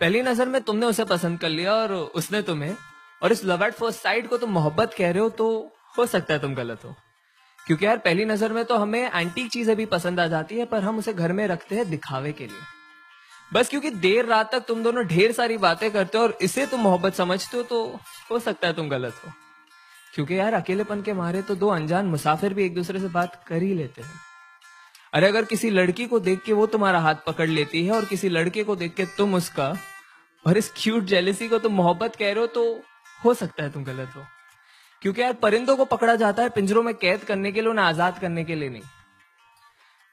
पहली नजर में तुमने उसे पसंद कर लिया और उसने तुम्हें, और इस लव एट फर्स्ट साइट को तुम मोहब्बत कह रहे हो, तो हो सकता है तुम गलत हो। क्योंकि यार पहली नजर में तो हमें एंटीक चीजें भी पसंद आ जाती है, पर हम उसे घर में रखते हैं दिखावे के लिए। बस क्योंकि देर रात तक तुम दोनों ढेर सारी बातें करते हो और इसे तुम मोहब्बत समझते हो, तो हो सकता है तुम गलत हो। क्योंकि यार अकेलेपन के मारे तो दो अनजान मुसाफिर भी एक दूसरे से बात कर ही लेते हैं। अरे अगर किसी लड़की को देख के वो तुम्हारा हाथ पकड़ लेती है और किसी लड़के को देख के तुम उसका, और इस क्यूट जेलेसी को तुम मोहब्बत कह रहे हो, तो हो सकता है तुम गलत हो। क्योंकि यार परिंदों को पकड़ा जाता है पिंजरों में कैद करने के लिए, उन्हें आजाद करने के लिए नहीं।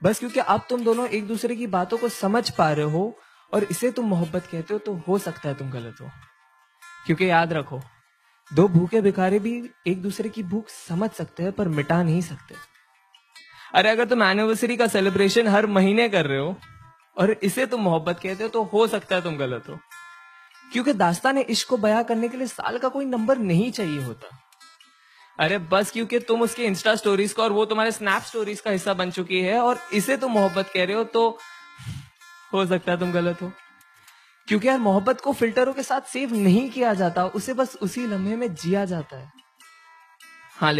बस क्योंकि अब तुम दोनों एक दूसरे की बातों को समझ पा रहे हो और इसे तुम मोहब्बत कहते हो, तो हो सकता है तुम गलत हो। क्योंकि याद रखो, दो भूखे भिखारी भी एक दूसरे की भूख समझ सकते हैं पर मिटा नहीं सकते। अरे अगर तुम एनिवर्सरी का सेलिब्रेशन हर महीने कर रहे हो और इसे तुम मोहब्बत कहते हो, तो हो सकता है तुम गलत हो। क्योंकि दास्तान इश्क को बयां करने के लिए साल का कोई नंबर नहीं चाहिए होता। अरे बस क्योंकि तुम उसके इंस्टा स्टोरीज का और वो तुम्हारे स्नैप स्टोरीज का हिस्सा बन चुकी है और इसे तुम मोहब्बत कह रहे हो, तो हो सकता है तुम गलत हो। क्योंकि यार मोहब्बत को फिल्टरों के साथ सेव नहीं किया जाता, उसे बस उसी लम्हे में जिया जाता है। हाँ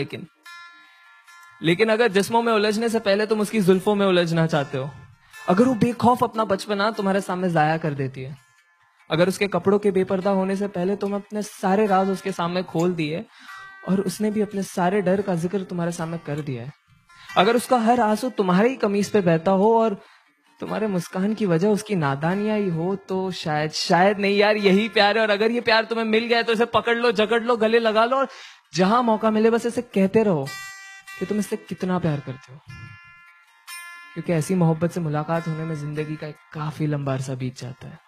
लेकिन अगर जिस्मों में उलझने से पहले तुम उसकी जुल्फों में उलझना चाहते हो, अगर वो बेखौफ अपना बचपना तुम्हारे सामने जाया कर देती है, अगर उसके कपड़ों के बेपर्दा होने से पहले तुम अपने सारे राज उसके सामने खोल दिए और उसने भी अपने सारे डर का जिक्र तुम्हारे सामने कर दिया है, अगर उसका हर आंसू तुम्हारी ही कमीज पे बहता हो और तुम्हारे मुस्कान की वजह उसकी नादानियां ही हो, तो शायद नहीं यार, यही प्यार है। और अगर ये प्यार तुम्हें मिल गया है तो इसे पकड़ लो, जकड़ लो, गले लगा लो और जहां मौका मिले बस इसे कहते रहो कि तुम इससे कितना प्यार करते हो। क्योंकि ऐसी मोहब्बत से मुलाकात होने में जिंदगी का एक काफी लंबा अरसा बीत जाता है।